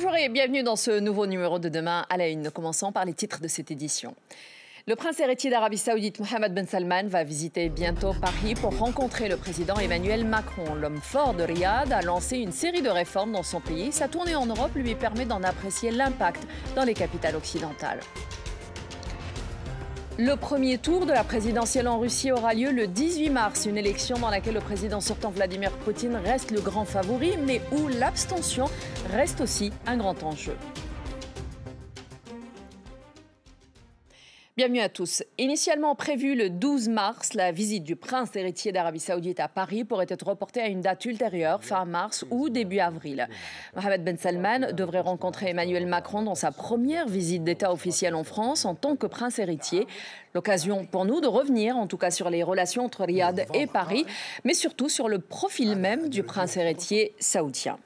Bonjour et bienvenue dans ce nouveau numéro de Demain à la Une. Commençons par les titres de cette édition. Le prince héritier d'Arabie Saoudite, Mohammed Ben Salman, va visiter bientôt Paris pour rencontrer le président Emmanuel Macron. L'homme fort de Riyad a lancé une série de réformes dans son pays. Sa tournée en Europe lui permet d'en apprécier l'impact dans les capitales occidentales. Le premier tour de la présidentielle en Russie aura lieu le 18 mars, une élection dans laquelle le président sortant Vladimir Poutine reste le grand favori, mais où l'abstention reste aussi un grand enjeu. Bienvenue à tous. Initialement prévue le 12 mars, la visite du prince héritier d'Arabie Saoudite à Paris pourrait être reportée à une date ultérieure, fin mars ou début avril. Mohammed Ben Salman devrait rencontrer Emmanuel Macron dans sa première visite d'État officielle en France en tant que prince héritier. L'occasion pour nous de revenir en tout cas sur les relations entre Riyad et Paris, mais surtout sur le profil même du prince héritier saoudien.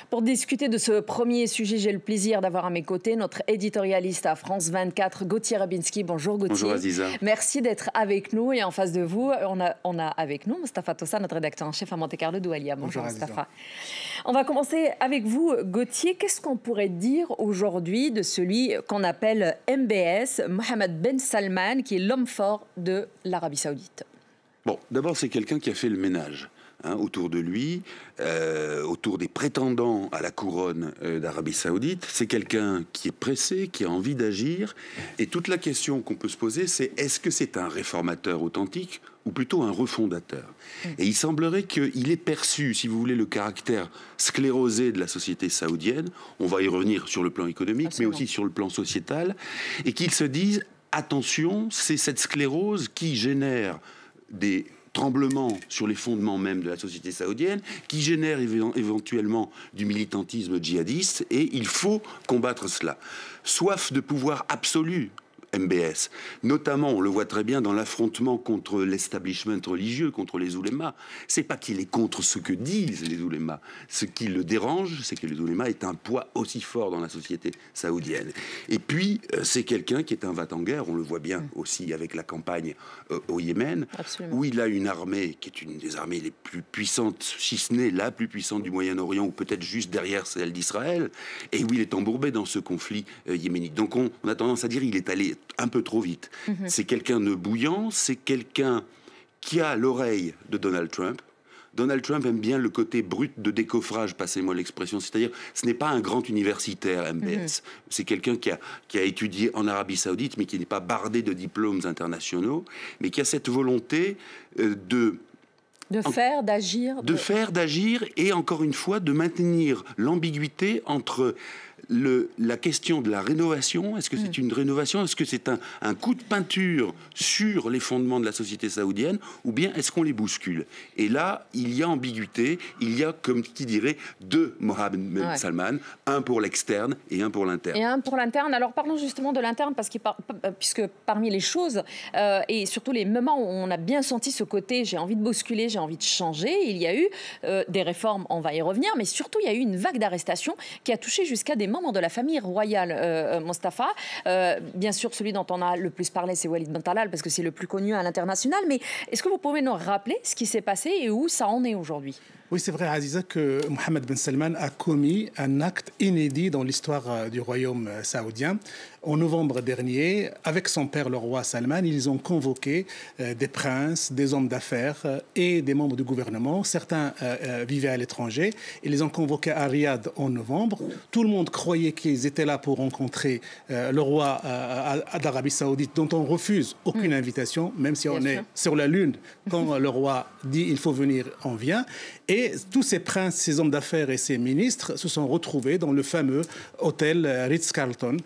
Pour discuter de ce premier sujet, j'ai le plaisir d'avoir à mes côtés notre éditorialiste à France 24, Gauthier Rabinski. Bonjour Gauthier. Bonjour Aziza. Merci d'être avec nous. Et en face de vous, on a avec nous Mostafa Tossa, notre rédacteur en chef à Monte-Carlo Doualia. Bonjour Mostafa. On va commencer avec vous, Gauthier. Qu'est-ce qu'on pourrait dire aujourd'hui de celui qu'on appelle MBS, Mohammed Ben Salman, qui est l'homme fort de l'Arabie Saoudite? Bon, d'abord, c'est quelqu'un qui a fait le ménage. Autour de lui, autour des prétendants à la couronne d'Arabie Saoudite. C'est quelqu'un qui est pressé, qui a envie d'agir. Et toute la question qu'on peut se poser, c'est est-ce que c'est un réformateur authentique ou plutôt un refondateur? Et il semblerait qu'il ait perçu, si vous voulez, le caractère sclérosé de la société saoudienne. On va y revenir sur le plan économique, Absolument. mais aussi sur le plan sociétal. Et qu'il se dise, attention, c'est cette sclérose qui génère des tremblement sur les fondements même de la société saoudienne, qui génère éventuellement du militantisme djihadiste, et il faut combattre cela. Soif de pouvoir absolu, MBS. Notamment, on le voit très bien dans l'affrontement contre l'establishment religieux, contre les oulémas. C'est pas qu'il est contre ce que disent les oulémas. Ce qui le dérange, c'est que les oulémas aient un poids aussi fort dans la société saoudienne. Et puis, c'est quelqu'un qui est un va-t-en-guerre, on le voit bien aussi avec la campagne au Yémen, Absolument. où il a une armée qui est une des armées les plus puissantes, si ce n'est la plus puissante du Moyen-Orient, ou peut-être juste derrière celle d'Israël, et où il est embourbé dans ce conflit yéménite. Donc on a tendance à dire qu'il est allé un peu trop vite. C'est quelqu'un de bouillant, c'est quelqu'un qui a l'oreille de Donald Trump. Donald Trump aime bien le côté brut de décoffrage, passez-moi l'expression, c'est-à-dire ce n'est pas un grand universitaire, MBS. C'est quelqu'un qui a étudié en Arabie Saoudite, mais qui n'est pas bardé de diplômes internationaux, mais qui a cette volonté de faire, d'agir et encore une fois de maintenir l'ambiguïté entre la question de la rénovation. Est-ce que c'est une rénovation? Est-ce que c'est un coup de peinture sur les fondements de la société saoudienne? Ou bien est-ce qu'on les bouscule? Et là, il y a ambiguïté. Il y a, comme qui dirait, deux Mohammed Ben Salman. Un pour l'externe et un pour l'interne. Et un pour l'interne. Alors parlons justement de l'interne, puisque parmi les choses, et surtout les moments où on a bien senti ce côté, j'ai envie de bousculer, j'ai envie de changer, il y a eu des réformes, on va y revenir, mais surtout il y a eu une vague d'arrestations qui a touché jusqu'à des membres de la famille royale, Mostafa. Bien sûr, celui dont on a le plus parlé, c'est Walid Ben Talal, parce que c'est le plus connu à l'international. Mais est-ce que vous pouvez nous rappeler ce qui s'est passé et où ça en est aujourd'hui? Oui, c'est vrai, Aziza, que Mohammed Ben Salman a commis un acte inédit dans l'histoire du royaume saoudien. En novembre dernier, avec son père, le roi Salman, ils ont convoqué des princes, des hommes d'affaires et des membres du gouvernement. Certains vivaient à l'étranger. Ils les ont convoqués à Riyad en novembre. Tout le monde croyait qu'ils étaient là pour rencontrer le roi d'Arabie Saoudite, dont on refuse aucune invitation, même si on est sur la lune. Quand le roi dit « il faut venir », on vient. Et tous ces princes, ces hommes d'affaires et ces ministres se sont retrouvés dans le fameux hôtel Ritz-Carlton,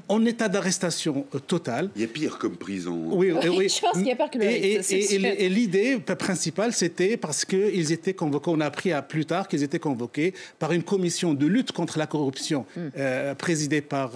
en état d'arrestation totale. Il y a pire comme prison. Oui. Je pense qu'il y a pire que le Ritz. Et l'idée principale, c'était parce qu'ils étaient convoqués, on a appris plus tard qu'ils étaient convoqués par une commission de lutte contre la corruption présidée par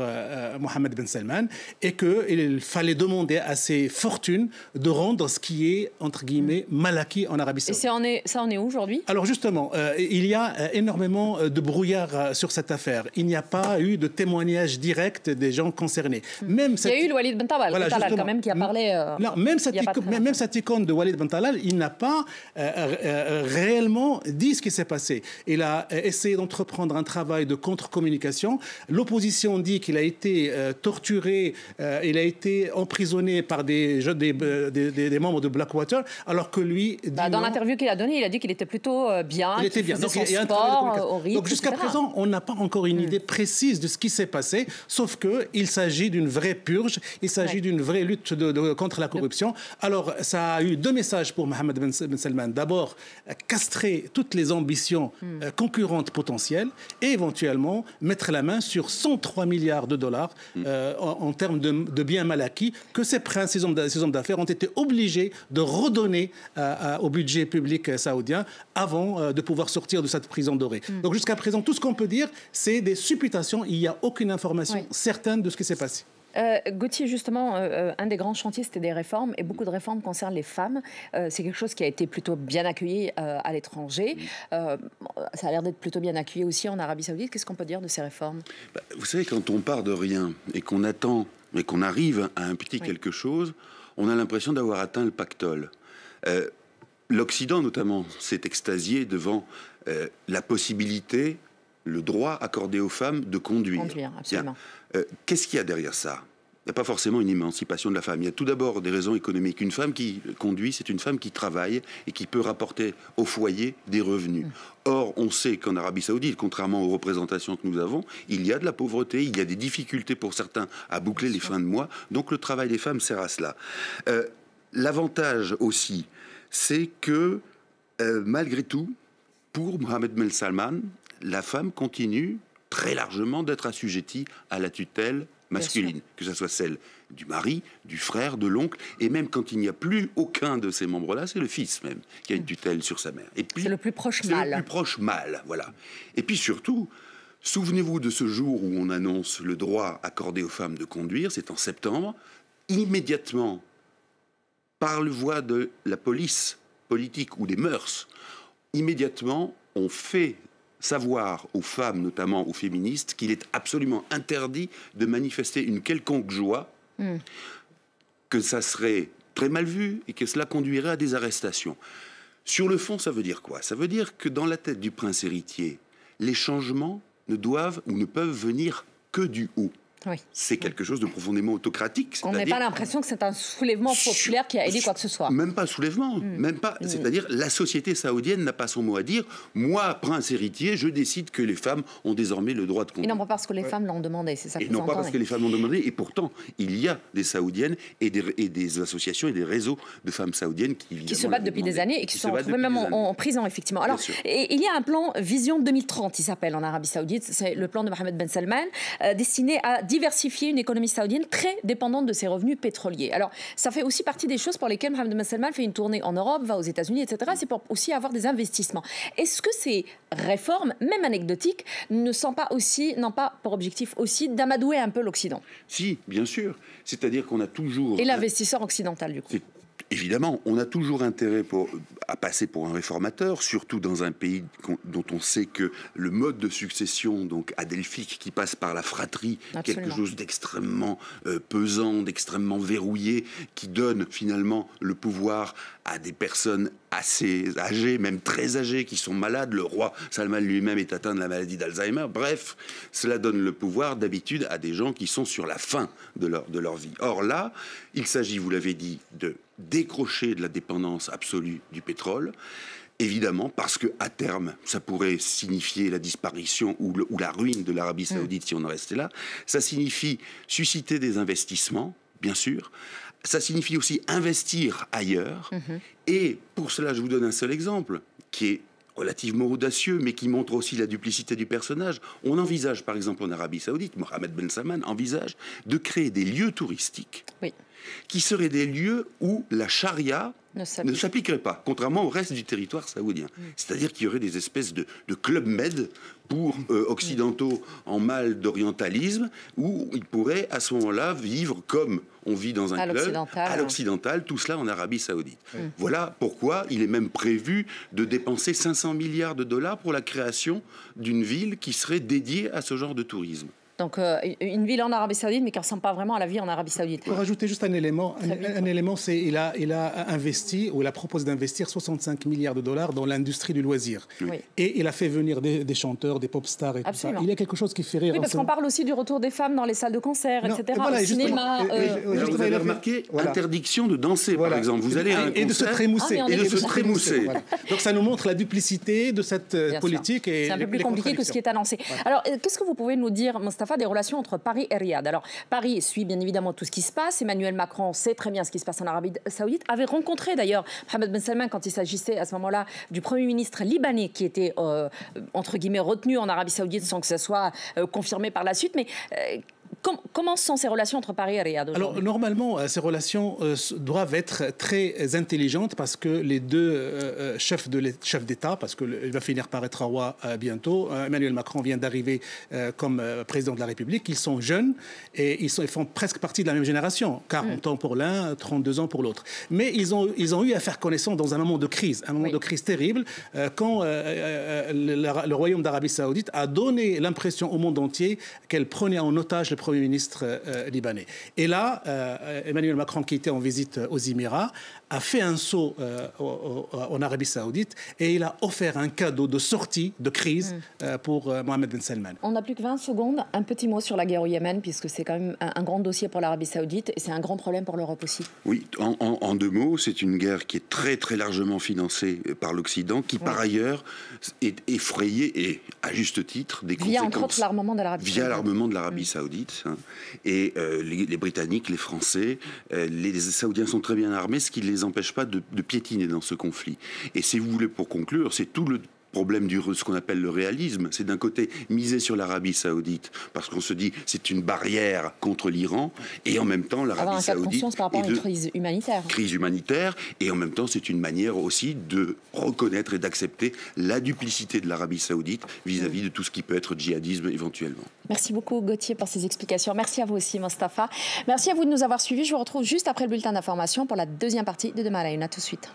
Mohammed Ben Salman, et qu'il fallait demander à ces fortunes de rendre ce qui est, entre guillemets, mal acquis en Arabie Saoudite. Et ça en est où aujourd'hui? Alors justement, justement, il y a énormément de brouillard sur cette affaire. Il n'y a pas eu de témoignage direct des gens concernés. Même il y a eu le Walid Ben Talal, voilà, quand même, qui a parlé... non, même cette icône de Walid Ben Talal, il n'a pas réellement dit ce qui s'est passé. Il a essayé d'entreprendre un travail de contre-communication. L'opposition dit qu'il a été torturé, il a été emprisonné par des membres de Blackwater, alors que lui... dans l'interview qu'il a donnée, il a dit qu'il était plutôt bien, il était bien. Donc, il y a un sport, rythme, donc jusqu'à présent, on n'a pas encore une idée précise de ce qui s'est passé, sauf qu'il s'agit d'une vraie purge, il s'agit d'une vraie lutte contre la corruption. Alors, ça a eu deux messages pour Mohammed Ben Salman. D'abord, castrer toutes les ambitions concurrentes potentielles et éventuellement mettre la main sur 103 milliards de dollars en termes de biens mal acquis que ces princes, ces hommes d'affaires ont été obligés de redonner au budget public saoudien avant de pouvoir sortir de cette prison dorée. Donc jusqu'à présent, tout ce qu'on peut dire, c'est des supputations. Il n'y a aucune information certaine de ce qui s'est passé. Gauthier, justement, un des grands chantiers, c'était des réformes, et beaucoup de réformes concernent les femmes. C'est quelque chose qui a été plutôt bien accueilli à l'étranger. Ça a l'air d'être plutôt bien accueilli aussi en Arabie Saoudite. Qu'est-ce qu'on peut dire de ces réformes ? Vous savez, quand on part de rien et qu'on attend, et qu'on arrive à un petit quelque chose, on a l'impression d'avoir atteint le pactole. L'Occident, notamment, s'est extasié devant la possibilité, le droit accordé aux femmes de conduire. Absolument. Qu'est-ce qu'il y a derrière ça ? Il n'y a pas forcément une émancipation de la femme. Il y a tout d'abord des raisons économiques. Une femme qui conduit, c'est une femme qui travaille et qui peut rapporter au foyer des revenus. Or, on sait qu'en Arabie Saoudite, contrairement aux représentations que nous avons, il y a de la pauvreté, il y a des difficultés pour certains à boucler les fins de mois. Donc le travail des femmes sert à cela. L'avantage aussi, c'est que malgré tout, pour Mohammed Ben Salman, la femme continue très largement d'être assujettie à la tutelle masculine, que ce soit celle du mari, du frère, de l'oncle, et même quand il n'y a plus aucun de ces membres-là, c'est le fils même qui a une tutelle sur sa mère. Et puis, c'est le plus proche mâle. C'est le plus proche mâle, voilà. Et puis surtout, souvenez-vous de ce jour où on annonce le droit accordé aux femmes de conduire, c'est en septembre, immédiatement, par le voie de la police politique ou des mœurs, immédiatement, on fait savoir aux femmes, notamment aux féministes, qu'il est absolument interdit de manifester une quelconque joie, que ça serait très mal vu et que cela conduirait à des arrestations. Sur le fond, ça veut dire quoi ? Ça veut dire que dans la tête du prince héritier, les changements ne doivent ou ne peuvent venir que du haut. Oui. C'est quelque chose de profondément autocratique. On n'a pas l'impression que c'est un soulèvement populaire qui a aidé quoi que ce soit. Même pas soulèvement, même pas. C'est-à-dire la société saoudienne n'a pas son mot à dire. Moi, prince héritier, je décide que les femmes ont désormais le droit de conduire. Et non pas parce que les femmes l'ont demandé, c'est ça que vous entendez. Et non pas parce que les femmes l'ont demandé. Et pourtant, il y a des saoudiennes et des associations et des réseaux de femmes saoudiennes qui se battent depuis des années et qui sont retrouvées même en prison, effectivement. Alors, et il y a un plan Vision 2030, il s'appelle en Arabie Saoudite. C'est le plan de Mohammed Ben Salman, destiné à diversifier une économie saoudienne très dépendante de ses revenus pétroliers. Alors, ça fait aussi partie des choses pour lesquelles Mohammed Ben Salman fait une tournée en Europe, va aux États-Unis, etc. C'est pour aussi avoir des investissements. Est-ce que ces réformes, même anecdotiques, n'ont pas pour objectif aussi d'amadouer un peu l'Occident ? Si, bien sûr. C'est-à-dire qu'on a toujours... Et l'investisseur occidental, du coup. Évidemment, on a toujours intérêt à passer pour un réformateur, surtout dans un pays dont on sait que le mode de succession, donc adelphique, qui passe par la fratrie, quelque chose d'extrêmement pesant, d'extrêmement verrouillé, qui donne finalement le pouvoir à des personnes assez âgées, même très âgées, qui sont malades. Le roi Salman lui-même est atteint de la maladie d'Alzheimer. Bref, cela donne le pouvoir d'habitude à des gens qui sont sur la fin de leur vie. Or là, il s'agit, vous l'avez dit, de décrocher de la dépendance absolue du pétrole, évidemment parce que à terme ça pourrait signifier la disparition ou la ruine de l'Arabie Saoudite si on en restait là. Ça signifie susciter des investissements, bien sûr. Ça signifie aussi investir ailleurs. Et pour cela, je vous donne un seul exemple qui est relativement audacieux, mais qui montre aussi la duplicité du personnage. On envisage, par exemple, en Arabie Saoudite, Mohammed Ben Salman envisage de créer des lieux touristiques qui seraient des lieux où la charia ne s'appliquerait pas, contrairement au reste du territoire saoudien. C'est-à-dire qu'il y aurait des espèces de club med pour occidentaux en mal d'orientalisme, où ils pourraient à ce moment-là vivre comme on vit dans un club, à l'occidental, tout cela en Arabie Saoudite. Voilà pourquoi il est même prévu de dépenser 500 milliards de dollars pour la création d'une ville qui serait dédiée à ce genre de tourisme. Donc une ville en Arabie Saoudite, mais qui ne ressemble pas vraiment à la vie en Arabie Saoudite. Pour rajouter juste un élément, c'est il a investi, ou il a proposé d'investir 65 milliards de dollars dans l'industrie du loisir. Oui. Et il a fait venir des chanteurs, des pop stars et Absolument. tout ça. Il y a quelque chose qui fait rire. Oui, parce qu'on parle aussi du retour des femmes dans les salles de concert, etc. Voilà, au cinéma. Vous avez remarqué, interdiction de danser, par exemple. Vous allez à un concert... Et de se trémousser. Et de se trémousser. Voilà. Donc ça nous montre la duplicité de cette politique. C'est un peu plus compliqué que ce qui est annoncé. Voilà. Alors, qu'est-ce que vous pouvez nous dire, Mostafa, des relations entre Paris et Riyad? Alors, Paris suit bien évidemment tout ce qui se passe. Emmanuel Macron sait très bien ce qui se passe en Arabie Saoudite. Avait rencontré d'ailleurs Mohammed Ben Salman quand il s'agissait à ce moment-là du Premier ministre libanais qui était, entre guillemets, retenu en Arabie Saoudite sans que ça soit confirmé par la suite. Mais comment sont ces relations entre Paris et Riyad? Alors, normalement, ces relations doivent être très intelligentes parce que les deux chefs d'État, parce qu'il va finir par être roi bientôt, Emmanuel Macron vient d'arriver comme président de la République, ils sont jeunes et ils font presque partie de la même génération, 40 ans pour l'un, 32 ans pour l'autre. Mais ils ont eu à faire connaissance dans un moment de crise, de crise terrible, quand le Royaume d'Arabie Saoudite a donné l'impression au monde entier qu'elle prenait en otage le Premier ministre libanais. Et là, Emmanuel Macron, qui était en visite aux Émirats, a fait un saut en Arabie Saoudite et il a offert un cadeau de sortie de crise pour Mohammed Ben Salman. On n'a plus que 20 secondes. Un petit mot sur la guerre au Yémen, puisque c'est quand même un grand dossier pour l'Arabie Saoudite et c'est un grand problème pour l'Europe aussi. Oui, en deux mots, c'est une guerre qui est très très largement financée par l'Occident, qui par ailleurs est effrayée, et à juste titre, des conséquences... Via entre autres l'armement de l'Arabie Saoudite. Via l'armement de l'Arabie Saoudite. Et les Britanniques, les Français, les Saoudiens sont très bien armés, ce qui ne les empêche pas de piétiner dans ce conflit. Et si vous voulez, pour conclure, c'est tout le problème ce qu'on appelle le réalisme. C'est d'un côté miser sur l'Arabie Saoudite parce qu'on se dit c'est une barrière contre l'Iran, et en même temps l'Arabie Saoudite par rapport à une crise humanitaire. Crise humanitaire, et en même temps c'est une manière aussi de reconnaître et d'accepter la duplicité de l'Arabie Saoudite vis-à-vis de tout ce qui peut être djihadisme éventuellement. Merci beaucoup Gauthier pour ces explications. Merci à vous aussi Mostafa. Merci à vous de nous avoir suivis. Je vous retrouve juste après le bulletin d'information pour la deuxième partie de Demain à la Une. À tout de suite.